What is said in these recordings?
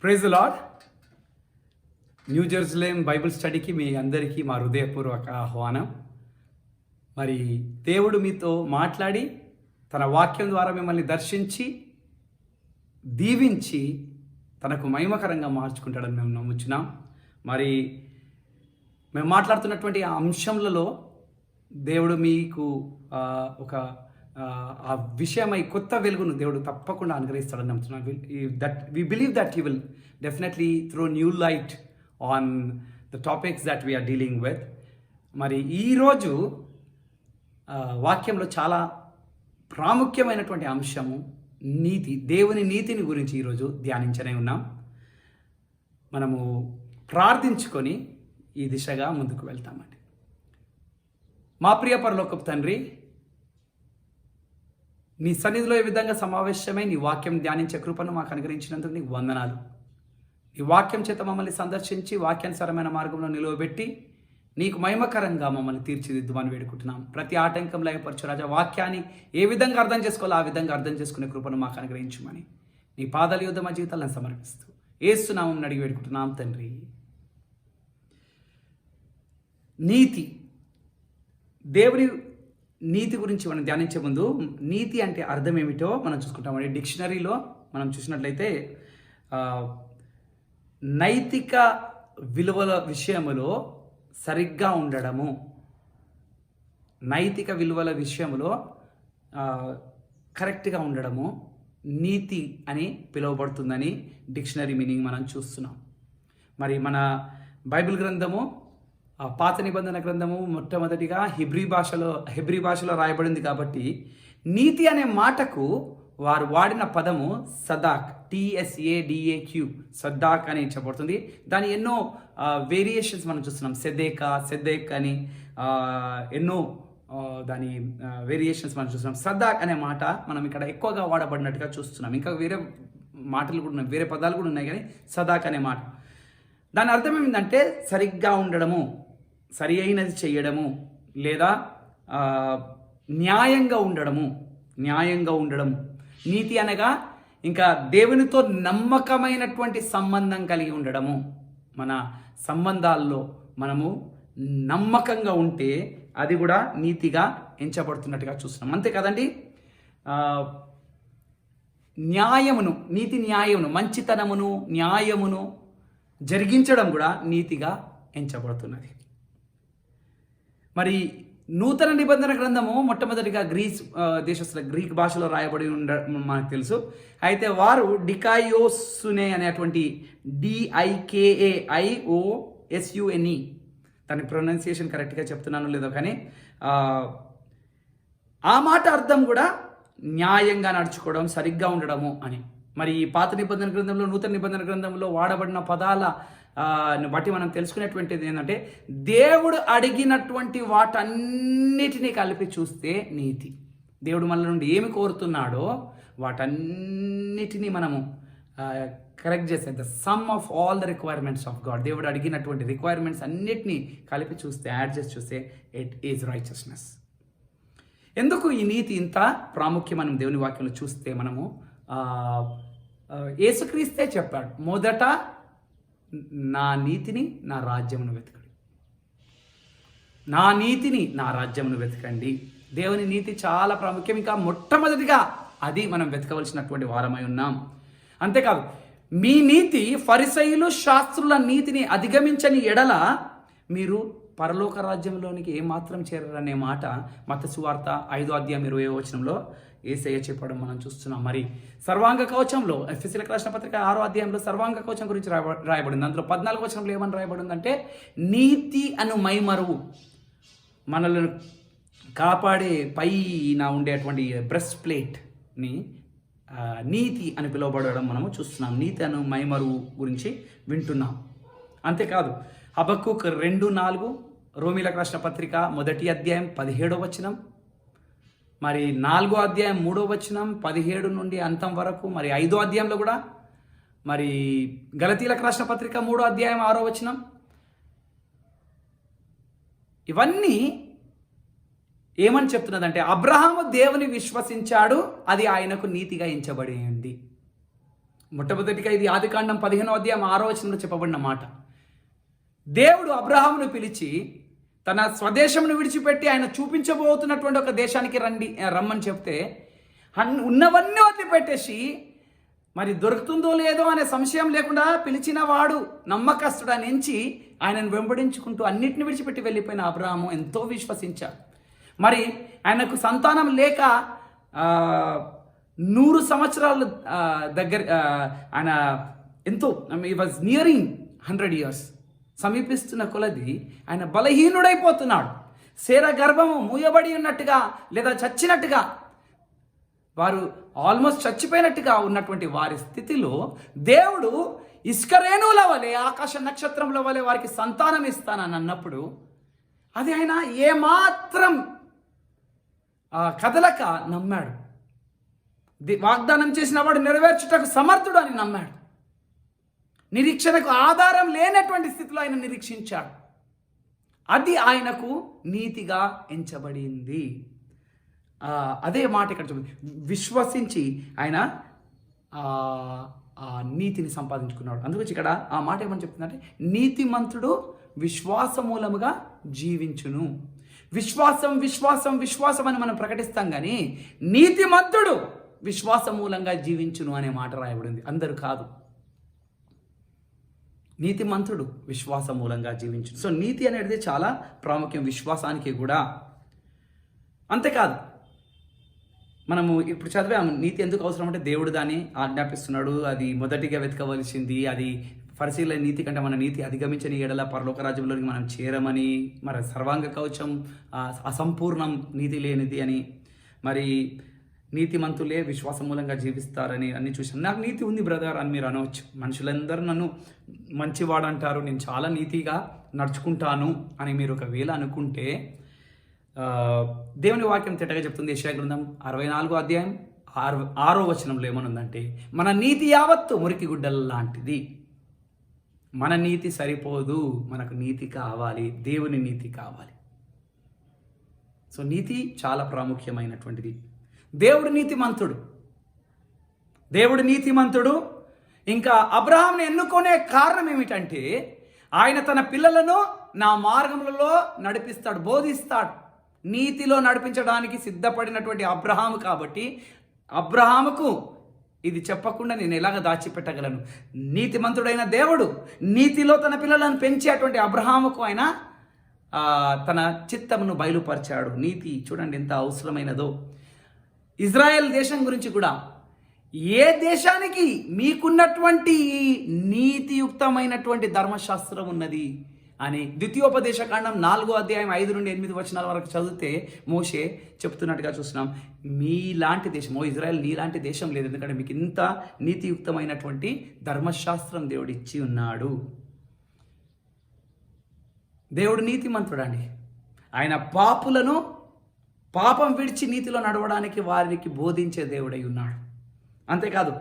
Praise the Lord. New Jerusalem Bible స్టడీకి మీ అందరికీ మా హృదయపూర్వక ఆహ్వానం. మరి దేవుడు మీతో మాట్లాడి తన వాక్యం ద్వారా మిమ్మల్ని దర్శించి దీవించి తనకు మహిమకరంగా మార్చుకుంటాడని మేము నమ్ముచున్నాం. మరి మేము మాట్లాడుతున్నటువంటి ఆ అంశంలలో దేవుడు మీకు ఒక ఆ విషయమై కొత్త వెలుగును దేవుడు తప్పకుండా అనుగ్రహిస్తాడని నమ్ముతున్నాను. We believe that he will definitely throw new light on the topics that we are dealing with. మరి ఈరోజు వాక్యంలో చాలా ప్రాముఖ్యమైనటువంటి అంశము నీతి, దేవుని నీతిని గురించి ఈరోజు ధ్యానించనే ఉన్నాం. మనము ప్రార్థించుకొని ఈ దిశగా ముందుకు వెళ్తామండి. మా ప్రియ పరలోకపు తండ్రి, నీ సన్నిధిలో ఈ విధంగా సమావేశమై నీ వాక్యం ధ్యానించే కృపను మాకు అనుగ్రహించినందుకు నీకు వందనాలు. నీ వాక్యం చేత మమ్మల్ని సందర్శించి వాక్యానుసారమైన మార్గంలో నిలువబెట్టి నీకు మహిమకరంగా మమ్మల్ని తీర్చిదిద్దుమని వేడుకుంటున్నాం. ప్రతి ఆటంకం లేపరచు రాజా. వాక్యాన్ని ఏ విధంగా అర్థం చేసుకోవాలో ఆ విధంగా అర్థం చేసుకునే కృపను మాకు అనుగ్రహించమని నీ పాదాల యొద్ద మా జీవితాలను సమర్పిస్తూ యేసునామమున అడిగి వేడుకుంటున్నాం తండ్రి. నీతి, దేవుని నీతి గురించి మనం ధ్యానించే ముందు నీతి అంటే అర్థం ఏమిటో మనం చూసుకుంటామండి. డిక్షనరీలో మనం చూసినట్లయితే నైతిక విలువల విషయములో సరిగ్గా ఉండడము, నైతిక విలువల విషయంలో కరెక్ట్గా ఉండడము నీతి అని పిలువబడుతుందని డిక్షనరీ మీనింగ్ మనం చూస్తున్నాం. మరి మన బైబిల్ గ్రంథము, పాత నిబంధన గ్రంథము మొట్టమొదటిగా హెబ్రీ భాషలో రాయబడింది కాబట్టి నీతి అనే మాటకు వారు వాడిన పదము సదాక్, TSADAQ, సద్దాక్ అని చెప్పబడుతుంది. దాని ఎన్నో వేరియేషన్స్ మనం చూస్తున్నాం. సెదేక్ అని ఎన్నో దాని వేరియేషన్స్ మనం చూస్తున్నాం. సద్దాక్ అనే మాట మనం ఇక్కడ ఎక్కువగా వాడబడినట్టుగా చూస్తున్నాం. ఇంకా వేరే మాటలు కూడా ఉన్నాయి, వేరే పదాలు కూడా ఉన్నాయి, కానీ సదాక్ అనే మాట దాని అర్థం ఏమిటంటే సరిగ్గా ఉండడము, సరి అయినది చేయడము, లేదా న్యాయంగా ఉండడము. నీతి అనగా ఇంకా దేవునితో నమ్మకమైనటువంటి సంబంధం కలిగి ఉండడము. మన సంబంధాల్లో మనము నమ్మకంగా ఉంటే అది కూడా నీతిగా ఎంచబడుతున్నట్టుగా చూస్తున్నాం. అంతే కదండి. నీతి న్యాయమును, మంచితనమును, న్యాయమును జరిగించడం కూడా నీతిగా ఎంచబడుతున్నది. మరి నూతన నిబంధన గ్రంథము మొట్టమొదటిగా గ్రీక్ భాషలో రాయబడి మనకు తెలుసు. అయితే వారు డికాయోసునే అనేటువంటి DIKAIOSUNE, దాని ప్రొనౌన్సియేషన్ కరెక్ట్గా చెప్తున్నాను లేదో కానీ ఆ మాట అర్థం కూడా న్యాయంగా నడుచుకోవడం, సరిగ్గా ఉండడము అని. మరి ఈ పాత నిబంధన గ్రంథంలో, నూతన నిబంధన గ్రంథంలో వాడబడిన పదాల బట్టి మనం తెలుసుకునేటువంటిది ఏంటంటే దేవుడు అడిగినటువంటి వాటన్నిటినీ కలిపి చూస్తే నీతి. దేవుడు మన నుండి ఏమి కోరుతున్నాడో వాటన్నిటినీ మనము కరెక్ట్ చేస్తే the sum of all the requirements of God, దేవుడు అడిగినటువంటి రిక్వైర్మెంట్స్ అన్నిటినీ కలిపి చూస్తే, యాడ్ చేసి చూస్తే ఇట్ ఈజ్ రైచియస్నెస్. ఎందుకు ఈ నీతి ఇంత ప్రాముఖ్యం మనం దేవుని వాక్యంలో చూస్తే మనము యేసుక్రీస్తే చెప్పాడు, మొదట నా నీతిని నా రాజ్యమును వెతకండి, నా నీతిని నా రాజ్యమును వెతకండి. దేవుని నీతి చాలా ప్రాముఖ్యం. ఇంకా మొట్టమొదటిగా అది మనం వెతకవలసినటువంటి వారమై ఉన్నాం. అంతేకాదు, మీ నీతి ఫరిసయ్యులు శాస్త్రుల నీతిని అధిగమించని ఎడల మీరు పరలోక రాజ్యంలోనికి ఏమాత్రం చేరరనే మాట మత్తయి సువార్త 5వ అధ్యాయం 20వ వచనంలో యేసయ్య చెప్పడం మనం చూస్తున్నాం. మరి సర్వాంగ కవచంలో ఎఫెసీయులకు రాసిన పత్రిక 6వ అధ్యాయంలో సర్వాంగ కవచం గురించి రాయబడింది. అందులో 14వ వచనంలో ఏమని రాయబడిందంటే నీతి అను మైమరువు, మనల్ని కాపాడే పైన ఉండేటువంటి బ్రెస్ట్ ప్లేట్ని నీతి అని పిలువబడడం మనము చూస్తున్నాం. నీతి అను మైమరువు గురించి వింటున్నాం. అంతేకాదు, హబక్కూకు 2:4, రోమీలకు రాసిన పత్రిక 1వ అధ్యాయం 17వ వచనం, మరి 4వ అధ్యాయం 3వ వచనం 17 నుండి అంతం వరకు, మరి 5వ అధ్యాయంలో కూడా, మరి గలతీలకు రాసిన పత్రిక 3వ అధ్యాయం 6వ వచనం, ఇవన్నీ ఏమని చెప్తున్నదంటే అబ్రహాము దేవుని విశ్వసించాడు, అది ఆయనకు నీతిగా ఎంచబడింది. మొట్టమొదటిగా ఇది ఆదికాండం 15వ అధ్యాయం 6వ వచనంలో చెప్పబడిన మాట. దేవుడు అబ్రహామును పిలిచి తన స్వదేశమును విడిచిపెట్టి ఆయన చూపించబోతున్నటువంటి ఒక దేశానికి రమ్మని చెప్తే ఉన్నవన్నీ వదిలిపెట్టేసి మరి దొరుకుతుందో లేదో అనే సంశయం లేకుండా పిలిచిన వాడు నమ్మకస్తుడు అని ఎంచి ఆయనను వెంబడించుకుంటూ అన్నిటిని విడిచిపెట్టి వెళ్ళిపోయిన అబ్రహాము ఎంతో విశ్వసించాడు. మరి ఆయనకు సంతానం లేక 100 సంవత్సరాల దగ్గర ఆయన ఎంతో ఈ వాజ్ నియరింగ్ 100 years సమీపిస్తున్న కొలది ఆయన బలహీనుడైపోతున్నాడు. శేర గర్భము మూయబడి ఉన్నట్టుగా లేదా చచ్చినట్టుగా, వారు ఆల్మోస్ట్ చచ్చిపోయినట్టుగా ఉన్నటువంటి వారి స్థితిలో దేవుడు ఇసుక రేణువుల వలె ఆకాశ నక్షత్రముల వలె వారికి సంతానం ఇస్తానని అన్నప్పుడు అది ఆయన ఏమాత్రం కదలక నమ్మాడు. వాగ్దానం చేసిన వాడు నెరవేర్చుటకు సమర్థుడు అని నమ్మాడు. నిరీక్షణకు ఆధారం లేనటువంటి స్థితిలో ఆయన నిరీక్షించాడు. అది ఆయనకు నీతిగా ఎంచబడింది. అదే మాట ఇక్కడ చెప్తుంది. విశ్వసించి ఆయన ఆ నీతిని సంపాదించుకున్నాడు. అందుకని ఇక్కడ ఆ మాట ఏమని చెప్తుందంటే, నీతిమంతుడు విశ్వాస మూలముగా జీవించును. విశ్వాసం విశ్వాసం విశ్వాసం అని మనం ప్రకటిస్తాం, కానీ నీతిమంతుడు విశ్వాస మూలంగా జీవించును అనే మాట రాయబడింది. అందరూ కాదు, నీతిమంతుడు విశ్వాస మూలంగా జీవించును. సో నీతి అనేది చాలా ప్రాముఖ్యం విశ్వాసానికి కూడా. అంతేకాదు, మనము ఇప్పుడు చదివాము నీతి ఎందుకు అవసరం అంటే దేవుడు దాన్ని ఆజ్ఞాపిస్తున్నాడు. అది మొదటిగా వెతకవలసింది. అది పరిశీలన నీతి కంటే మన నీతి అధిగమించని ఎడల పరలోక రాజ్యంలోకి మనం చేరమని, మరి సర్వాంగ కవచం అసంపూర్ణం నీతి లేనిది అని, మరి నీతిమంతులే విశ్వాసం మూలంగా జీవిస్తారని అన్ని చూసాను. నాకు నీతి ఉంది బ్రదర్ అని మీరు అనవచ్చు. మనుషులందరూ నన్ను మంచివాడు అంటారు, నేను చాలా నీతిగా నడుచుకుంటాను అని మీరు ఒకవేళ అనుకుంటే, దేవుని వాక్యం తిట్టగా చెప్తుంది. యెషయా గ్రంథం 64వ అధ్యాయం 6వ వచనంలో ఏమనుందంటే, మన నీతి యావత్తు మురికి గుడ్డల లాంటిది. మన నీతి సరిపోదు, మనకు నీతి కావాలి, దేవుని నీతి కావాలి. సో నీతి చాలా ప్రాముఖ్యమైనటువంటిది. దేవుడు నీతిమంతుడు. దేవుడు నీతిమంతుడు. ఇంకా అబ్రహాంని ఎన్నుకునే కారణం ఏమిటంటే, ఆయన తన పిల్లలను నా మార్గములలో నడిపిస్తాడు, బోధిస్తాడు. నీతిలో నడిపించడానికి సిద్ధపడినటువంటి అబ్రహాము కాబట్టి, అబ్రహాముకు ఇది చెప్పకుండా నేను ఎలాగ దాచిపెట్టగలను? నీతిమంతుడైన దేవుడు నీతిలో తన పిల్లలను పెంచేటువంటి అబ్రహాముకు ఆయన తన చిత్తమును బయలుపరిచాడు. నీతి చూడండి ఎంత అవసరమైనదో. ఇజ్రాయెల్ దేశం గురించి కూడా, ఏ దేశానికి మీకున్నటువంటి నీతియుక్తమైనటువంటి ధర్మశాస్త్రం ఉన్నది అని ద్వితీయోపదేశకాండం 4వ అధ్యాయం 5 నుండి 8 వచనాల వరకు చదివితే మోషే చెప్తున్నట్టుగా చూస్తున్నాం. మీలాంటి దేశం, ఓ ఇజ్రాయెల్, నీలాంటి దేశం లేదు, ఎందుకంటే మీకు ఇంత నీతియుక్తమైనటువంటి ధర్మశాస్త్రం దేవుడు ఇచ్చి ఉన్నాడు. దేవుడు నీతిమంతుడు అండి. ఆయన పాపం విడిచి నీతిలో నడవడానికి వారికి బోధించే దేవుడై ఉన్నాడు. అంతేకాదు,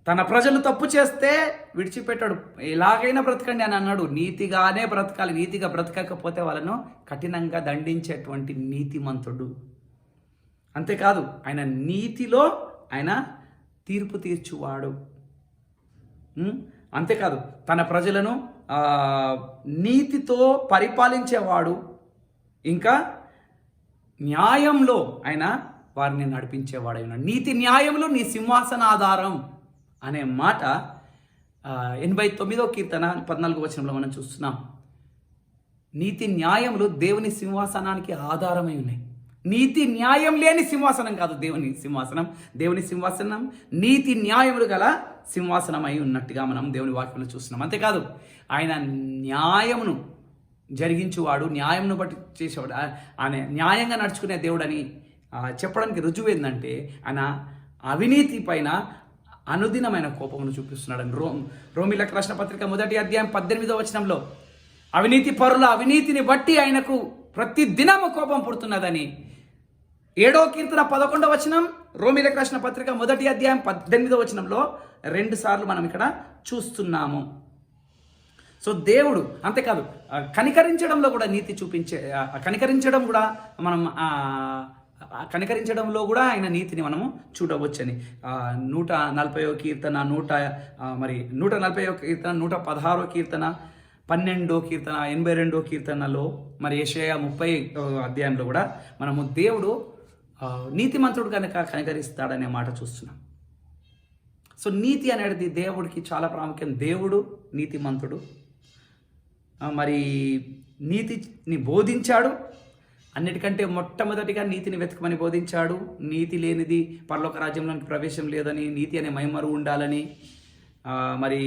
తన ప్రజలు తప్పు చేస్తే విడిచిపెట్టాడు. ఎలాగైనా బ్రతకండి అని అన్నాడు. నీతిగానే బ్రతకాలి, నీతిగా బ్రతకకపోతే వాళ్ళను కఠినంగా దండించేటువంటి నీతిమంతుడు. అంతేకాదు, ఆయన నీతిలో ఆయన తీర్పు తీర్చువాడు. అంతేకాదు, తన ప్రజలను నీతితో పరిపాలించేవాడు. ఇంకా న్యాయంలో ఆయన వారిని నడిపించేవాడు. ఆయన నీతి న్యాయంలో నీ సింహాసనాధారం అనే మాట 89వ కీర్తన 14వ వచనంలో మనం చూస్తున్నాం. నీతి న్యాయములు దేవుని సింహాసనానికి ఆధారమై ఉన్నాయి. నీతి న్యాయం లేని సింహాసనం కాదు దేవుని సింహాసనం. దేవుని సింహాసనం నీతి న్యాయములు గల సింహాసనం అయి ఉన్నట్టుగా మనం దేవుని వాక్యంలో చూస్తున్నాం. అంతేకాదు, ఆయన న్యాయమును జరిగించువాడు, న్యాయంను బట్టి చేసేవాడు, ఆయన న్యాయంగా నడుచుకునే దేవుడని చెప్పడానికి రుజువు ఏంటంటే, ఆయన అవినీతి పైన అనుదినమైన కోపమును చూపిస్తున్నాడని రోమీలకు రాసిన పత్రిక 1వ అధ్యాయం 18వ వచనంలో, అవినీతి పరుల అవినీతిని బట్టి ఆయనకు ప్రతి దినము కోపం పుడుతున్నదని 7వ కీర్తన 11వ వచనం, రోమీలకు రాసిన పత్రిక 1వ అధ్యాయం 18వ వచనంలో 2 సార్లు మనం ఇక్కడ చూస్తున్నాము. సో దేవుడు అంతేకాదు, కనికరించడంలో కూడా నీతి చూపించే, కనికరించడం కూడా మనం కనికరించడంలో కూడా ఆయన నీతిని మనము చూడవచ్చని 140వ కీర్తన 140వ కీర్తన 116వ కీర్తన 12వ కీర్తన 82వ కీర్తనలో మరి యెషయా 30వ అధ్యాయంలో కూడా మనము దేవుడు నీతిమంతుడు కనుక కనికరిస్తాడనే మాట చూస్తున్నాం. సో నీతి అనేది దేవుడికి చాలా ప్రాముఖ్యం. దేవుడు నీతిమంతుడు, మరి నీతిని బోధించాడు. అన్నిటికంటే మొట్టమొదటిగా నీతిని వెతకమని బోధించాడు. నీతి లేనిది పరలోక రాజ్యంలోనికి ప్రవేశం లేదని, నీతి అనే మైమరు ఉండాలని, మరి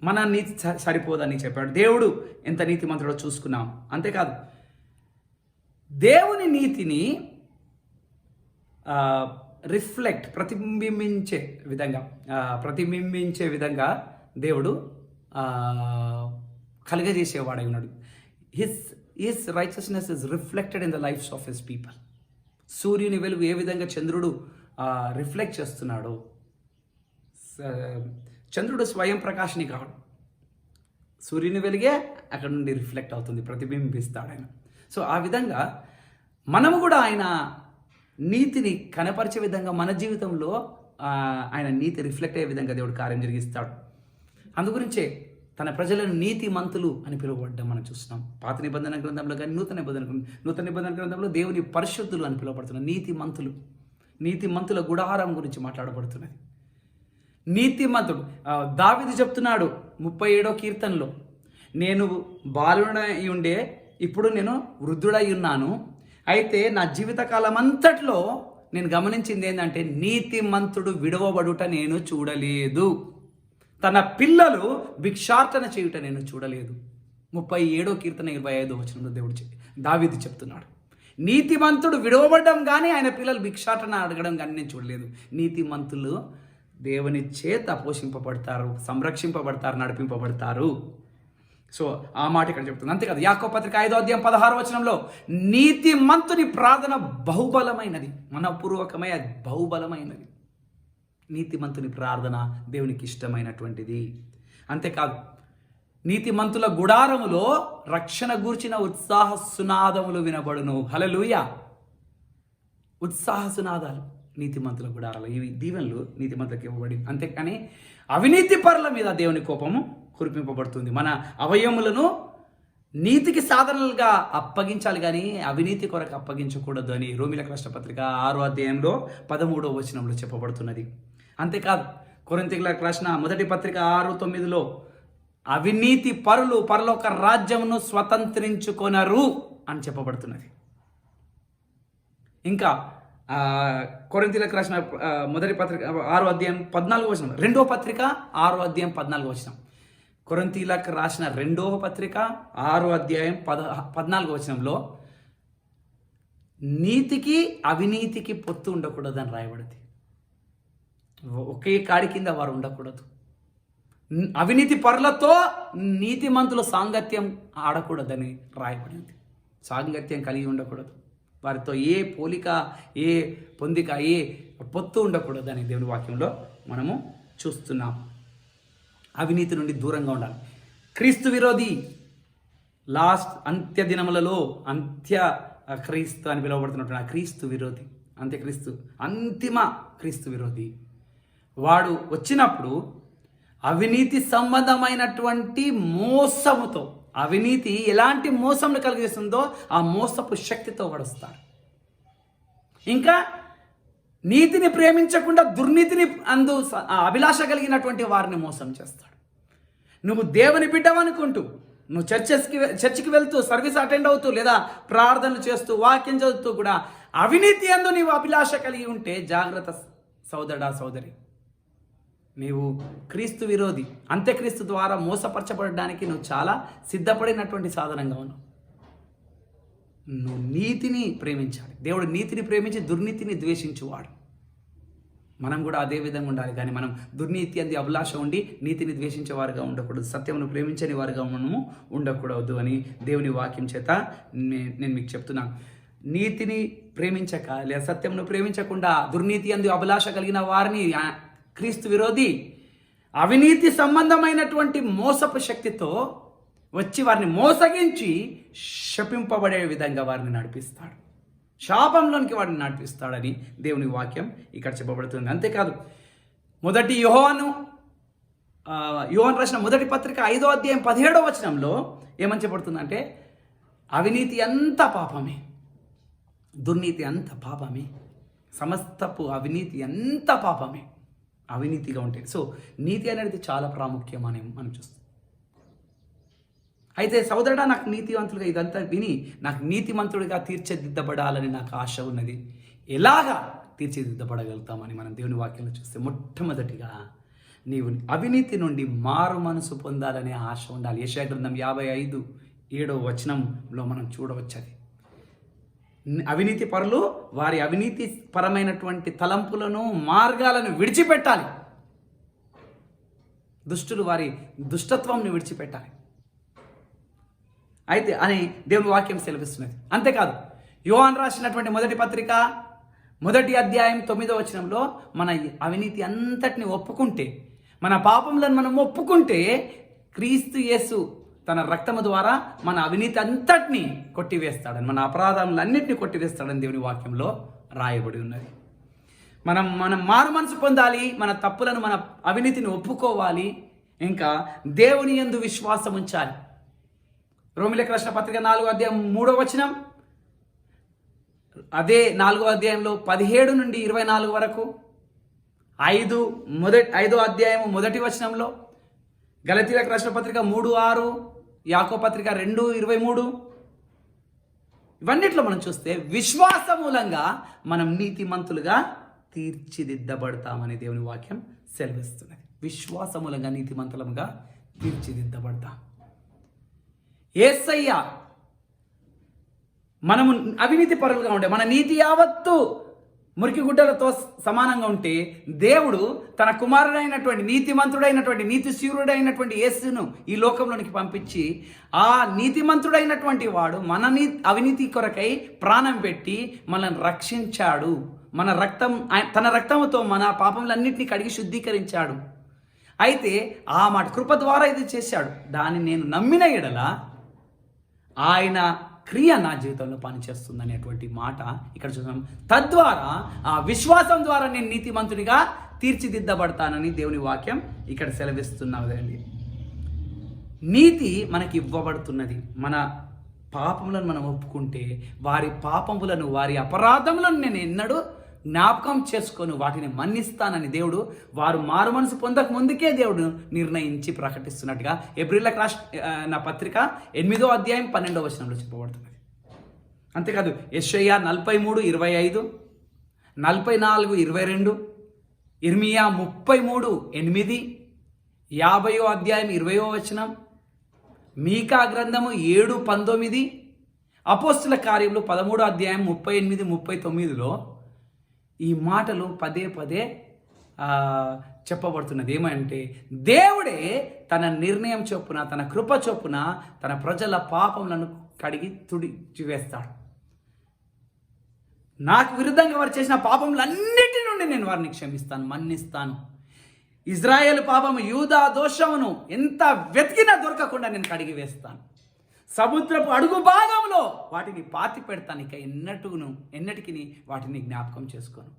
మన నీతి సరిపోదని చెప్పాడు. దేవుడు ఎంత నీతిమంతుడో చూసుకున్నాం. అంతేకాదు దేవుని నీతిని ప్రతిబింబించే విధంగా దేవుడు కలుగజేసేవాడై ఉన్నాడు. His righteousness is reflected in the lives of his people. సూర్యుని వెలుగు ఏ విధంగా చంద్రుడు రిఫ్లెక్ట్ చేస్తున్నాడో, చంద్రుడు స్వయం ప్రకాశిని కాడు, సూర్యుని వెలుగే అక్కడ నుండి రిఫ్లెక్ట్ అవుతుంది, ప్రతిబింబిస్తాడు ఆయన. సో ఆ విధంగా మనము కూడా ఆయన నీతిని కనపరిచే విధంగా మన జీవితంలో ఆయన నీతి రిఫ్లెక్ట్ అయ్యే విధంగా దేవుడు కార్యం జరిగిస్తాడు. అందుగురించే తన ప్రజలను నీతిమంతులు అని పిలువబడ్డం మనం చూస్తున్నాం. పాత నిబంధన గ్రంథంలో కానీ నూతన నిబంధన గ్రంథంలో దేవుని పరిశుద్ధులు అని పిలువబడుతున్నారు. నీతిమంతుల గుడారం గురించి మాట్లాడబడుతున్నది. నీతిమంతుడు దావీదు చెప్తున్నాడు 37వ కీర్తనలో, నేను బాలుడై ఉండే ఇప్పుడు నేను వృద్ధుడై ఉన్నాను, అయితే నా జీవితకాలం అంతట్లో నేను గమనించింది ఏంటంటే నీతిమంతుడు విడవబడుట నేను చూడలేదు, తన పిల్లలు భిక్షార్చన చేయుట నేను చూడలేదు. 37వ కీర్తన 25వ వచనంలో దావీదు చెప్తున్నాడు. నీతిమంతుడు విడవబడ్డం కానీ ఆయన పిల్లలు భిక్షాటన అడగడం కానీ నేను చూడలేదు. నీతిమంతులు దేవుని చేత పోషింపబడతారు, సంరక్షింపబడతారు, నడిపింపబడతారు. సో ఆ మాట ఇక్కడ చెప్తుంది. అంతేకాదు యాకోబు పత్రిక 5వ అధ్యాయం 16వ వచనంలో నీతిమంతుని ప్రార్థన బహుబలమైనది, మనపూర్వకమై అది బహుబలమైనది. నీతిమంతుని ప్రార్థన దేవునికి ఇష్టమైనటువంటిది. అంతేకాదు నీతిమంతుల గుడారములో రక్షణ గూర్చిన ఉత్సాహ సునాదములు వినబడును. హల్లెలూయా! ఉత్సాహ సునాదాలు నీతిమంతుల గుడారాలు, ఇవి దీవెనలు నీతిమంతులకు ఇవ్వబడి. అంతేకాని అవినీతి పరుల మీద దేవుని కోపము కురిపింపబడుతుంది. మన అవయములను నీతికి సాధనలుగా అప్పగించాలి కానీ అవినీతి కొరకు అప్పగించకూడదు అని రోమీయులకు రాసిన పత్రిక 6వ అధ్యాయంలో 13వ వచనంలో చెప్పబడుతున్నది. అంతేకాదు కొరింథీయులకు రాసిన మొదటి పత్రిక 6:9లో అవినీతి పరులు పరలోక రాజ్యమును స్వతంత్రించుకొనరు అని చెప్పబడుతున్నది. ఇంకా కొరింథీయులకు రాసిన మొదటి పత్రిక 6వ అధ్యాయం 14వ వచనం, 2వ పత్రిక 6వ అధ్యాయం 14వ వచనం, కొరింథీయులకు రాసిన 2వ పత్రిక 6వ అధ్యాయం 14వ వచనంలో నీతికి అవినీతికి పొత్తు ఉండకూడదని రాయబడింది. ఒకే కాడి కింద వారు ఉండకూడదు. అవినీతి పరులతో నీతిమంతుల సాంగత్యం ఆడకూడదని రాయబడింది. సాంగత్యం కలిగి ఉండకూడదు, వారితో ఏ పోలిక, ఏ పొందిక, ఏ పొత్తు ఉండకూడదని దేవుని వాక్యంలో మనము చూస్తున్నాం. అవినీతి నుండి దూరంగా ఉండాలి. క్రీస్తు విరోధి, అంత్య దినములలో క్రీస్తు అని పిలువబడుతున్నట్టు ఆ క్రీస్తు విరోధి, అంత్యక్రీస్తు, అంతిమ క్రీస్తు విరోధి వాడు వచ్చినప్పుడు అవినీతి సంబంధమైనటువంటి మోసముతో, అవినీతి ఎలాంటి మోసంను కలిగిస్తుందో ఆ మోసపు శక్తితో వడుస్తాడు. ఇంకా నీతిని ప్రేమించకుండా దుర్నీతిని అభిలాష కలిగినటువంటి వారిని మోసం చేస్తాడు. నువ్వు దేవుని బిడ్డవనుకుంటూ నువ్వు చర్చికి వెళ్తూ సర్వీస్ అటెండ్ అవుతూ లేదా ప్రార్థనలు చేస్తూ వాక్యం చదువుతూ కూడా అవినీతి యందు నీవు అభిలాష కలిగి ఉంటే జాగ్రత్త సోదరా సోదరి, నీవు క్రీస్తు విరోధి, అంత్యక్రీస్తు ద్వారా మోసపరచబడడానికి నువ్వు చాలా సిద్ధపడినటువంటి సాధనంగా ఉన్నావు. నువ్వు నీతిని ప్రేమించాలి. దేవుడు నీతిని ప్రేమించి దుర్నీతిని ద్వేషించువాడు. మనం కూడా అదే విధంగా ఉండాలి. కానీ మనం దుర్నీతి అంది అభిలాష ఉండి నీతిని ద్వేషించేవారుగా ఉండకూడదు, సత్యమును ప్రేమించని వారుగా మనము ఉండకూడదు అని దేవుని వాక్యం చేత నేను మీకు చెప్తున్నాను. నీతిని ప్రేమించక లేదా సత్యమును ప్రేమించకుండా దుర్నీతి అందు అభిలాష కలిగిన వారిని క్రీస్తు విరోధి అవినీతి సంబంధమైనటువంటి మోసపు శక్తితో వచ్చి వారిని మోసగించి శపింపబడే విధంగా వారిని నడిపిస్తాడు. శాపంలోనికి వాడిని నడిపిస్తాడని దేవుని వాక్యం ఇక్కడ చెప్పబడుతుంది. అంతేకాదు యోహాను రాసిన మొదటి పత్రిక 5వ అధ్యాయం 17వ వచనంలో ఏమని చెప్పబడుతుందంటే అవినీతి అంత పాపమే, దుర్నీతి అంత పాపమే, సమస్తపు అవినీతి అంత పాపమే, అవినీతిగా ఉంటాయి. సో నీతి అనేది చాలా ప్రాముఖ్యమని మనం చూస్తాం. అయితే సోదరుడా, నాకు నీతివంతులుగా ఇదంతా విని నాకు నీతిమంతుడిగా తీర్చిదిద్దబడాలని నాకు ఆశ ఉన్నది. ఎలాగా తీర్చిదిద్దబడగలుగుతామని మనం దేవుని వాక్యంలో చూస్తే మొట్టమొదటిగా నీవు అవినీతి నుండి మారు మనసు పొందాలనే ఆశ ఉండాలి. యెషయా గ్రంథం 55:7 వచనంలో మనం చూడవచ్చు. అది అవినీతి పరులు వారి అవినీతి పరమైనటువంటి తలంపులను మార్గాలను విడిచిపెట్టాలి. దుష్టులు వారి దుష్టత్వంను విడిచిపెట్టాలి అయితే అని దేవుని వాక్యం సెలవిస్తున్నది. అంతేకాదు యోహాను రాసినటువంటి మొదటి పత్రిక 1వ అధ్యాయం 9వ వచనంలో మన అవినీతి అంతటిని ఒప్పుకుంటే, మన పాపములను మనం ఒప్పుకుంటే క్రీస్తు యేసు తన రక్తము ద్వారా మన అవినీతి అంతటిని కొట్టివేస్తాడని, మన అపరాధములన్నింటినీ కొట్టివేస్తాడని దేవుని వాక్యంలో రాయబడి ఉన్నది. మనం మారు మనసు పొందాలి, మన తప్పులను మన అవినీతిని ఒప్పుకోవాలి, ఇంకా దేవుని యందు విశ్వాసం ఉంచాలి. రోమిలకు రాసిన పత్రిక 4వ అధ్యాయం 3వ వచనం, అదే 4వ అధ్యాయంలో 17 నుండి 24 వరకు, 5వ అధ్యాయం 1వ వచనంలో, గలతీయులకు రాసిన పత్రిక 3:6, యాకోబు పత్రిక 2:23, ఇవన్నిట్లో మనం చూస్తే విశ్వాస మూలంగా మనం నీతిమంతులుగా తీర్చిదిద్దబడతామని దేవుని వాక్యం సెలవిస్తున్నది. విశ్వాస మూలంగా నీతిమంతులుగా తీర్చిదిద్దబడతాం. యేసయ్య మనము అవినీతి పరులుగా ఉంటే, మన నీతి యావత్తు మురికి గుడ్డలతో సమానంగా ఉంటే, దేవుడు తన కుమారుడైనటువంటి నీతిమంతుడైనటువంటి నీతిశూరుడైనటువంటి యేసును ఈ లోకంలోనికి పంపించి, ఆ నీతిమంతుడైనటువంటి వాడు మన అవినీతి కొరకై ప్రాణం పెట్టి మనల్ని రక్షించాడు. తన రక్తంతో మన పాపములన్నింటినీ కడిగి శుద్ధీకరించాడు. అయితే ఆ మాట కృప ద్వారా ఇది చేశాడు. దాన్ని నేను నమ్మిన ఎడల ఆయన క్రియ నా జీవితంలో పనిచేస్తుంది అనేటువంటి మాట ఇక్కడ చూసాం. తద్వారా ఆ విశ్వాసం ద్వారా నేను నీతిమంతుడిగా తీర్చిదిద్దబడతానని దేవుని వాక్యం ఇక్కడ సెలవిస్తున్నదండి. నీతి మనకి ఇవ్వబడుతున్నది. మన పాపములను మనం ఒప్పుకుంటే వారి పాపములను, వారి అపరాధములను నేను ఎన్నడూ జ్ఞాపకం చేసుకొని వాటిని మన్నిస్తానని దేవుడు, వారు మారు మనసు పొందక ముందుకే దేవుడు నిర్ణయించి ప్రకటిస్తున్నట్టుగా ఎబ్రిలకు రాసిన పత్రిక 8వ అధ్యాయం 12వ వచనంలో చెప్పబడుతున్నది. అంతేకాదు యెషయా 43:25, 44:22, ఇర్మియా 33:8, 50వ అధ్యాయం 20వ వచనం, మీకా గ్రంథము 7:19, అపోస్తుల కార్యములు 13వ అధ్యాయం 38-39లో ఈ మాటలు పదే పదే చెప్పబడుతున్నది. ఏమంటే దేవుడే తన నిర్ణయం చొప్పున, తన కృప చొప్పున తన ప్రజల పాపములను కడిగి తుడిచివేస్తాడు. నాకు విరుద్ధంగా వారు చేసిన పాపములన్నిటి నుండి నేను వారిని క్షమిస్తాను, మన్నిస్తాను. ఇజ్రాయేల్ పాపము, యూదా దోషమును ఎంత వెతికినా దొరకకుండా నేను కడిగి వేస్తాను. సముద్రపు అడుగు భాగంలో వాటిని పాతి పెడతాను. ఇక ఎన్నటికి వాటిని జ్ఞాపకం చేసుకోను.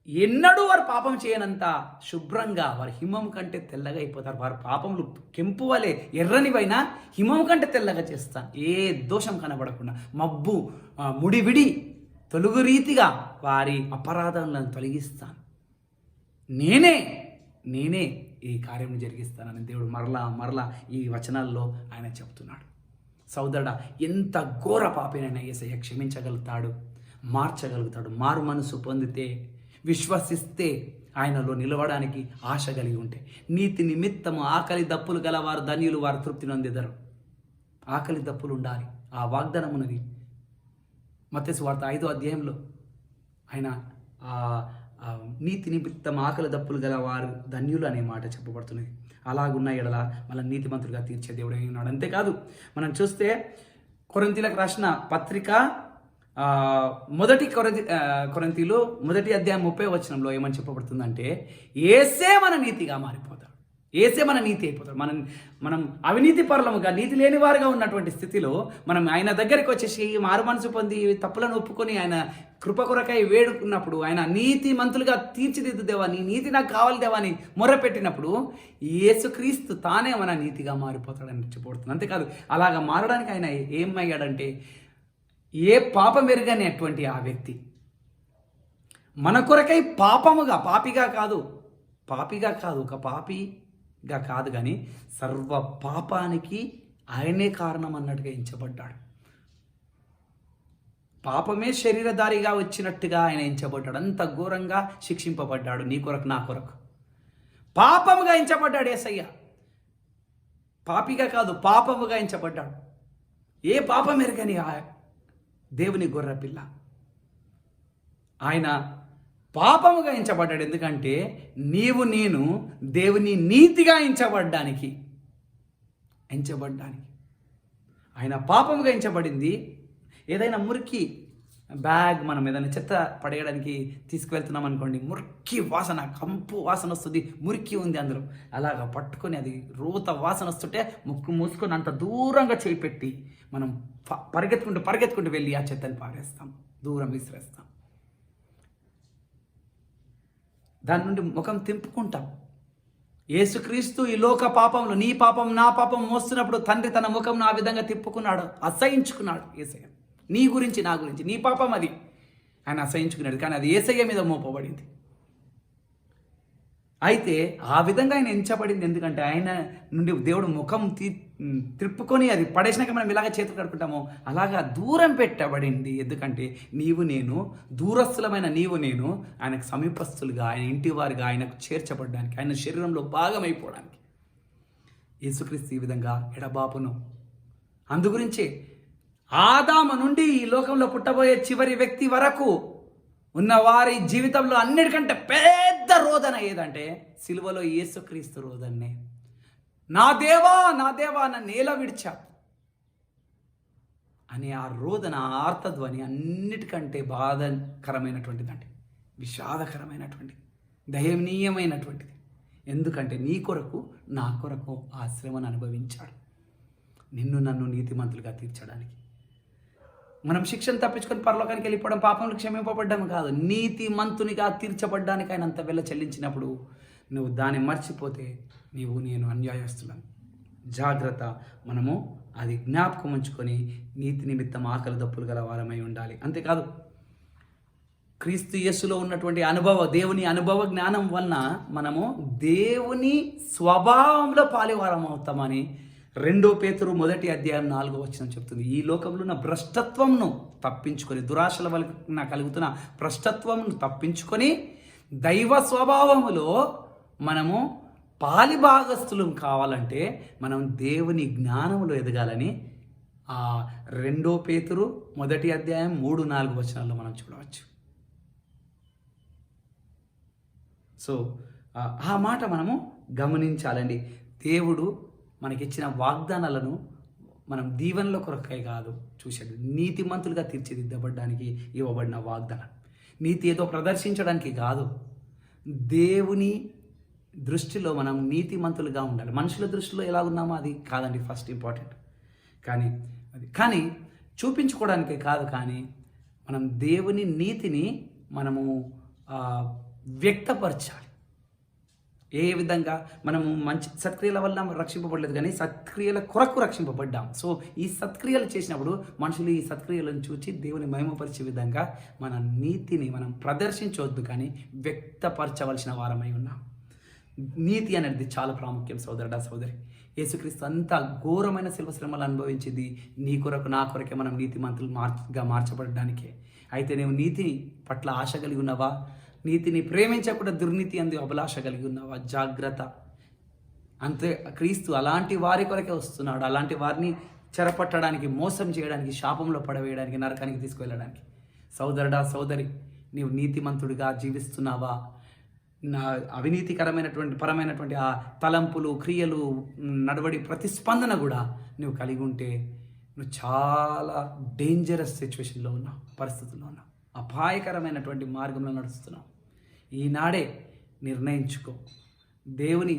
ఎన్నడూ వారు పాపం చేయనంత శుభ్రంగా, వారు హిమం కంటే తెల్లగా అయిపోతారు. వారి పాపములు కెంపు వలె ఎర్రనివైనా హిమం కంటే తెల్లగా చేస్తాను. ఏ దోషం కనబడకుండా, మబ్బు ముడివిడి తొలుగు రీతిగా వారి అపరాధాలను తొలగిస్తాను. నేనే ఈ కార్యం జరిగిస్తానని దేవుడు మరలా ఈ వచనాల్లో ఆయన చెప్తున్నాడు. సోదరుడా, ఎంత ఘోర పాపినైనా యేసయ్య క్షమించగలుగుతాడు, మార్చగలుగుతాడు. మారు మనసు పొందితే, విశ్వసిస్తే, ఆయనలో నిలవడానికి ఆశ కలిగి ఉంటే. నీతి నిమిత్తము ఆకలి దప్పులు గల వారు ధన్యులు, వారు తృప్తి నొందెదరు. ఆకలి దప్పులు ఉండాలి. ఆ వాగ్దానం ఉన్నది. మత్తయి సువార్త 5వ అధ్యాయంలో ఆయన నీతి నిమిత్తం ఆకలి దప్పులు గల వారు ధన్యులు అనే మాట చెప్పబడుతున్నది. అలాగున్న ఎడల మన నీతిమంతులుగా తీర్చే దేవుడు అయి ఉన్నాడు. అంతేకాదు మనం చూస్తే కొరింథీయులకు రాసిన పత్రిక 1 కొరింథీయులు 1వ అధ్యాయం 30వ వచనంలో ఏమని చెప్పబడుతుందంటే, యేసే మన నీతిగా మారిపోతాడు. ఏసే మన నీతి అయిపోతాడు. మనం అవినీతి పరులముగా, నీతి లేని వారుగా ఉన్నటువంటి స్థితిలో మనం ఆయన దగ్గరికి వచ్చేసి మారు మనసు పొంది తప్పులను ఒప్పుకొని ఆయన కృప కొరకై వేడుకున్నప్పుడు, ఆయన నీతి మంతులుగా తీర్చిదిద్దు దేవా, నీ నీతి నాకు కావాలి దేవా అని మొరపెట్టినప్పుడు యేసుక్రీస్తు తానే మన నీతిగా మారిపోతాడని చెప్పబడుతుంది. అంతేకాదు అలాగా మారడానికి ఆయన ఏమయ్యాడంటే, ఏ పాపం ఎరుగని అటువంటి ఆ వ్యక్తి మన కొరకై పాపిగా కాదు, ఒక పాపిగా కాదు కానీ సర్వ పాపానికి ఆయనే కారణం అన్నట్టుగా ఎంచబడ్డాడు. పాపమే శరీరధారిగా వచ్చినట్టుగా ఆయన ఎంచబడ్డాడు. అంత ఘోరంగా శిక్షింపబడ్డాడు నీ కొరకు, నా కొరకు. పాపముగా ఎంచబడ్డాడు యేసయ్య. పాపిగా కాదు, పాపముగా ఎంచబడ్డాడు. ఏ పాపం ఎరగని దేవుని గొర్రెపిల్ల ఆయన పాపముగా ఎంచబడ్డాడు. ఎందుకంటే నీవు నేను దేవుని నీతిగా ఎంచబడ్డానికి ఆయన పాపముగా ఎంచబడింది. ఏదైనా మురికి బ్యాగ్ మనం ఏదైనా చెత్త పడేయడానికి తీసుకువెళ్తున్నాం అనుకోండి, మురికి వాసన, కంపు వాసన వస్తుంది, మురికి ఉంది అందులో. అలాగా పట్టుకొని అది రోత వాసన వస్తుంటే ముక్కు మూసుకొని అంత దూరంగా చేపెట్టి మనం పరిగెత్తుకుంటూ వెళ్ళి ఆ చెత్తని పారేస్తాం, దూరం విసిరేస్తాం. దాని నుండి ముఖం తింపుకుంటాం. యేసుక్రీస్తు ఈ లోక పాపంలో నీ పాపం నా పాపం మోస్తున్నప్పుడు తండ్రి తన ముఖం ఆ విధంగా తిప్పుకున్నాడు, అసహించుకున్నాడు. యేసయ్య నీ గురించి, నా గురించి, నీ పాపం అది ఆయన అసహించుకున్నాడు, కానీ అది యేసయ్య మీద మోపబడింది. అయితే ఆ విధంగా ఆయన ఎంచబడింది. ఎందుకంటే ఆయన నుండి దేవుడు ముఖం తిప్పుకొని అది పడేసినాక మనం ఇలాగ చేతులు కడుకుంటామో అలాగా దూరం పెట్టబడింది. ఎందుకంటే దూరస్థులమైన నీవు నేను ఆయనకు సమీపస్తులుగా, ఆయన ఇంటి వారిగా ఆయనకు చేర్చబడడానికి, ఆయన శరీరంలో భాగమైపోవడానికి యేసుక్రీస్తు ఈ విధంగా ఎడబాపును. అందుగురించే ఆదాము నుండి ఈ లోకంలో పుట్టబోయే చివరి వ్యక్తి వరకు ఉన్న వారి జీవితంలో అన్నిటికంటే పెద్ద రోదన ఏదంటే సిలువలో యేసుక్రీస్తు రోదన్నే. నా దేవా నన్ను ఎలా విడిచా అనే ఆ రోదన, ఆర్తధ్వని అన్నిటికంటే బాధకరమైనటువంటిదండి, విషాదకరమైనటువంటిది, దయనీయమైనటువంటిది. ఎందుకంటే నీ కొరకు, నా కొరకు ఆ శ్రమను అనుభవించాడు, నన్ను నీతిమంతులుగా తీర్చడానికి. మనం శిక్షను తప్పించుకొని పరలోకానికి వెళ్ళిపోవడం, పాపంలో క్షమింపబడ్డం కాదు, నీతిమంతునిగా తీర్చబడ్డానికి ఆయన అంత వెల చెల్లించినప్పుడు నువ్వు దాన్ని మర్చిపోతే నేను అన్యాయస్తులను. జాగ్రత్త, మనము అది జ్ఞాపకం ఉంచుకొని నీతి నిమిత్తం ఆకలి దప్పులు గల వారమై ఉండాలి. అంతేకాదు క్రీస్తు యేసులో ఉన్నటువంటి దేవుని అనుభవ జ్ఞానం వలన మనము దేవుని స్వభావంలో పాలివారం అవుతామని 2 పేతురు 1:4 చెప్తుంది. ఈ లోకంలో ఉన్న భ్రష్టత్వంను తప్పించుకొని, దురాశల వలన కలుగుతున్న భ్రష్టత్వంను తప్పించుకొని దైవ స్వభావములో మనము పాలిభాగస్థులం కావాలంటే మనం దేవుని జ్ఞానములో ఎదగాలని 2 పేతురు 1:3-4 మనం చూడవచ్చు. సో ఆ మాట మనము గమనించాలండి. దేవుడు మనకిచ్చిన వాగ్దానాలను మనం దీవెనల కొరకై కాదు చూశాడు, నీతిమంతులుగా తీర్చిదిద్దబడ్డానికి ఇవ్వబడిన వాగ్దానం. నీతి ఏదో ప్రదర్శించడానికి కాదు, దేవుని దృష్టిలో మనం నీతిమంతులుగా ఉండాలి. మనుషుల దృష్టిలో ఎలా ఉన్నామో అది కాదండి ఫస్ట్ ఇంపార్టెంట్, కానీ చూపించుకోవడానికే కాదు, కానీ మనం దేవుని నీతిని మనము వ్యక్తపరచాలి. ఏ విధంగా మనము మంచి సత్క్రియల వల్ల రక్షింపబడలేదు, కానీ సత్క్రియల కొరకు రక్షింపబడ్డాం. సో ఈ సత్క్రియలు చేసినప్పుడు మనుషులు ఈ సత్క్రియలను చూచి దేవుని మహిమపరిచే విధంగా మన నీతిని మనం ప్రదర్శించవద్దు, కానీ వ్యక్తపరచవలసిన వారమై ఉన్నాం. నీతి అనేది చాలా ప్రాముఖ్యం సోదరుడా, సోదరి. యేసుక్రీస్తు అంత ఘోరమైన శిల్వ శ్రమలు అనుభవించింది నీ కొరకు, నా కొరకే, మనం నీతిమంతులుగా మార్చబడడానికే. అయితే నీవు నీతి పట్ల ఆశ కలిగి ఉన్నావా? నీతిని ప్రేమించకుండా దుర్నీతి అందు అభిలాష కలిగి ఉన్నావా? జాగ్రత్త. అంతే, క్రీస్తు అలాంటి వారి కొరకే వస్తున్నాడు, అలాంటి వారిని చెరపట్టడానికి, మోసం చేయడానికి, శాపంలో పడవేయడానికి, నరకానికి తీసుకువెళ్ళడానికి. సోదరుడా, సోదరి, నీవు నీతిమంతుడిగా జీవిస్తున్నావా? పరమైనటువంటి ఆ తలంపులు, క్రియలు, నడవడి, ప్రతిస్పందన కూడా నువ్వు కలిగి ఉంటే నువ్వు చాలా డేంజరస్ సిచ్యువేషన్లో ఉన్నావు, పరిస్థితుల్లో ఉన్నావు, అపాయకరమైనటువంటి మార్గంలో నడుస్తున్నావు. ఈనాడే నిర్ణయించుకో, దేవుని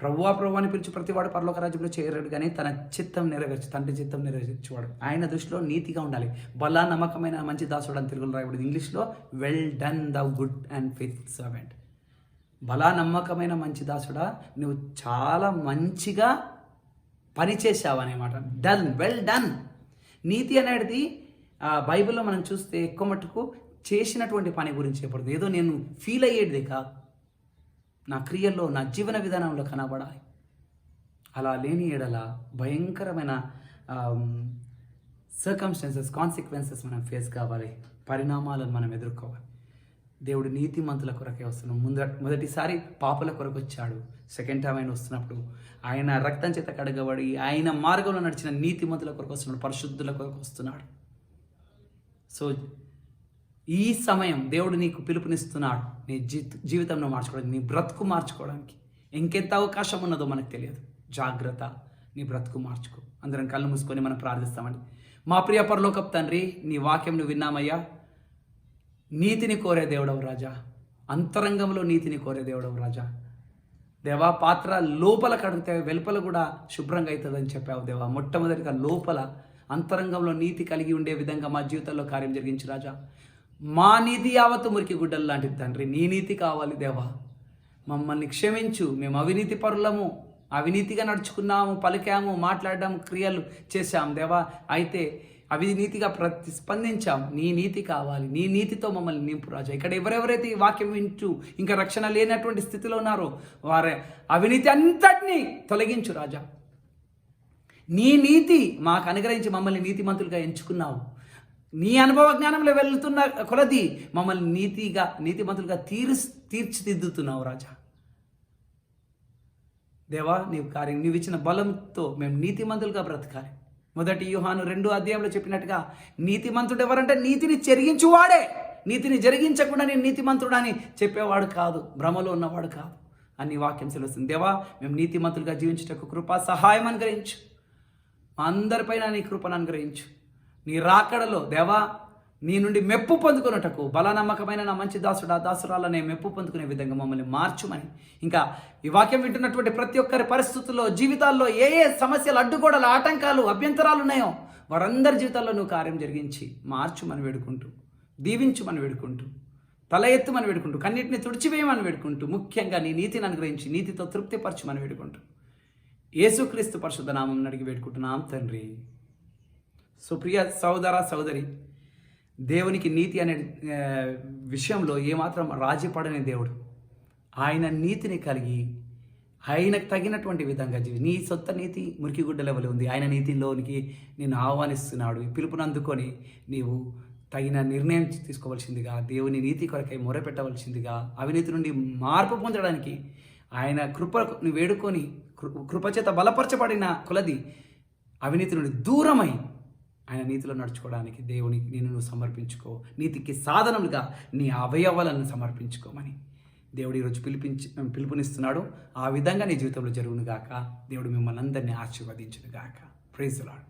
ప్రభువా ప్రభు అని పిలిచి ప్రతివాడు పరలోక రాజ్యంలో చేరాడు, కానీ తన చిత్తం నెరవేర్చు, తండ్రి చిత్తం నెరవేర్చేవాడు. ఆయన దృష్టిలో నీతిగా ఉండాలి. బలా నమ్మకమైన మంచి దాసుడు అని తెలుగులో రాయబడింది. ఇంగ్లీష్లో well done the good and faith servant. బలా నమ్మకమైన మంచి దాసుడా, నువ్వు చాలా మంచిగా పనిచేసావు అనేమాట. Done, well done. నీతి అనేది బైబిల్లో మనం చూస్తే ఎక్కువ మట్టుకు చేసినటువంటి పని గురించి చెప్పకూడదు. ఏదో నేను ఫీల్ అయ్యేది కాదు, నా క్రియల్లో, నా జీవన విధానంలో కనబడాలి. అలా లేని ఎడల భయంకరమైన సర్కమ్స్టాన్సెస్, కాన్సిక్వెన్సెస్ మనం ఫేస్ కావాలి, పరిణామాలను మనం ఎదుర్కోవాలి. దేవుడు నీతిమంతుల కొరకే వస్తున్నాడు. మొదటిసారి పాపుల కొరకు వచ్చాడు. సెకండ్ టైం ఆయన వస్తున్నప్పుడు ఆయన రక్తం చేత కడగబడి ఆయన మార్గంలో నడిచిన నీతిమంతుల కొరకు వస్తున్నాడు, పరిశుద్ధుల కొరకు వస్తున్నాడు. సో ఈ సమయం దేవుడు నీకు పిలుపునిస్తున్నాడు, నీ జీవితంలో మార్చుకోవడానికి, నీ బ్రతుకు మార్చుకోవడానికి. ఇంకెంత అవకాశం ఉన్నదో మనకు తెలియదు. జాగ్రత్త, నీ బ్రతుకు మార్చుకో. అందరం కళ్ళు మూసుకొని మనం ప్రార్థిస్తామండి. మా ప్రియ పరలోకపు తండ్రి, నీ వాక్యం నువ్వు విన్నామయ్యా. నీతిని కోరే దేవుడవు రాజా, అంతరంగంలో నీతిని కోరే దేవుడవు రాజా. దేవా, పాత్ర లోపల కడిగితే వెలుపల కూడా శుభ్రంగా అవుతుందని చెప్పావు దేవా. మొట్టమొదటిగా లోపల అంతరంగంలో నీతి కలిగి ఉండే విధంగా మా జీవితంలో కార్యం జరిగించు రాజా. మా నీతి యావత్తు మురికి గుడ్డలు లాంటిది తండ్రి, నీ నీతి కావాలి దేవా. మమ్మల్ని క్షమించు. మేము అవినీతి పరులము, అవినీతిగా నడుచుకున్నాము, పలికాము, మాట్లాడాము, క్రియలు చేశాము దేవా. అయితే అవినీతిగా ప్రతిస్పందించాం. నీ నీతి కావాలి, నీ నీతితో మమ్మల్ని నింపు రాజా. ఇక్కడ ఎవరెవరైతే ఈ వాక్యం వింటూ ఇంకా రక్షణ లేనటువంటి స్థితిలో ఉన్నారో వారే అవినీతి అంతటినీ తొలగించు రాజా. నీ నీతి మాకు అనుగ్రహించి మమ్మల్ని నీతిమంతులుగా ఎంచుకున్నావు. నీ అనుభవ జ్ఞానంలో వెళ్తున్న కొలది మమ్మల్ని నీతిమంతులుగా తీర్చిదిద్దుతున్నావు రాజా. దేవా, నీవు కార్యం, నీవు ఇచ్చిన బలంతో మేము నీతిమంతులుగా బ్రతకాలి. మొదటి యోహాను 2 చెప్పినట్టుగా నీతిమంతుడు ఎవరంటే నీతిని జరిగించువాడే. నీతిని జరిగించకుండా నేను నీతిమంతుడని చెప్పేవాడు కాదు, భ్రమలో ఉన్నవాడు కాదు అని వాక్యం సెలవుస్తుంది. దేవా, మేము నీతిమంతులుగా జీవించుటకు కృపా సహాయం అనుగ్రహించు. మా అందరిపైన నీ కృపను అనుగ్రహించు. నీ రాకడలో దేవా నీ నుండి మెప్పు పొందుకున్నటకు బలనమ్మకమైన నా మంచి దాసుడు, ఆ దాసురాలనే మెప్పు పొందుకునే విధంగా మమ్మల్ని మార్చుమని, ఇంకా ఈ వాక్యం వింటున్నటువంటి ప్రతి ఒక్కరి పరిస్థితుల్లో, జీవితాల్లో ఏ ఏ సమస్యలు, అడ్డుగోడలు, ఆటంకాలు, అభ్యంతరాలు ఉన్నాయో వారందరి జీవితాల్లో నువ్వు కార్యం జరిగించి మార్చుమని వేడుకుంటూ, దీవించుమని వేడుకుంటూ, తల ఎత్తుమని వేడుకుంటూ, కన్నిటిని తుడిచివేయమని వేడుకుంటూ, ముఖ్యంగా నీ నీతిని అనుగ్రహించి నీతితో తృప్తిపరచుమని వేడుకుంటూ, యేసుక్రీస్తు పరిశుద్ధ నామం అడిగి వేడుకుంటున్నాం తండ్రి. సుప్రియ సోదర సోదరి, దేవునికి నీతి అనే విషయంలో ఏమాత్రం రాజీ పడని దేవుడు. ఆయన నీతిని కలిగి ఆయనకు తగినటువంటి విధంగా నీ సొంత నీతి మురికి గుడ్డ లెవెల్ ఉంది. ఆయన నీతిలోనికి నేను ఆహ్వానిస్తున్నాడు. ఈ పిలుపును అందుకొని నీవు తగిన నిర్ణయం తీసుకోవాల్సిందిగా, దేవుని నీతి కొరకై మొరపెట్టవలసిందిగా, అవినీతి నుండి మార్పు పొందడానికి ఆయన కృపను వేడుకొని కృపచేత బలపరచబడిన కొలది అవినీతి నుండి దూరమై ఆయన నీతిలో నడుచుకోవడానికి దేవునికి నిన్ను సమర్పించుకో. నీతికి సాధనములుగా నీ అవయవాలను సమర్పించుకోమని దేవుడు ఈరోజు పిలుపునిస్తున్నాడు. ఆ విధంగా నీ జీవితంలో జరుగును గాక. దేవుడు మిమ్మల్ని అందరినీ ఆశీర్వదించును గాక. Praise the lord.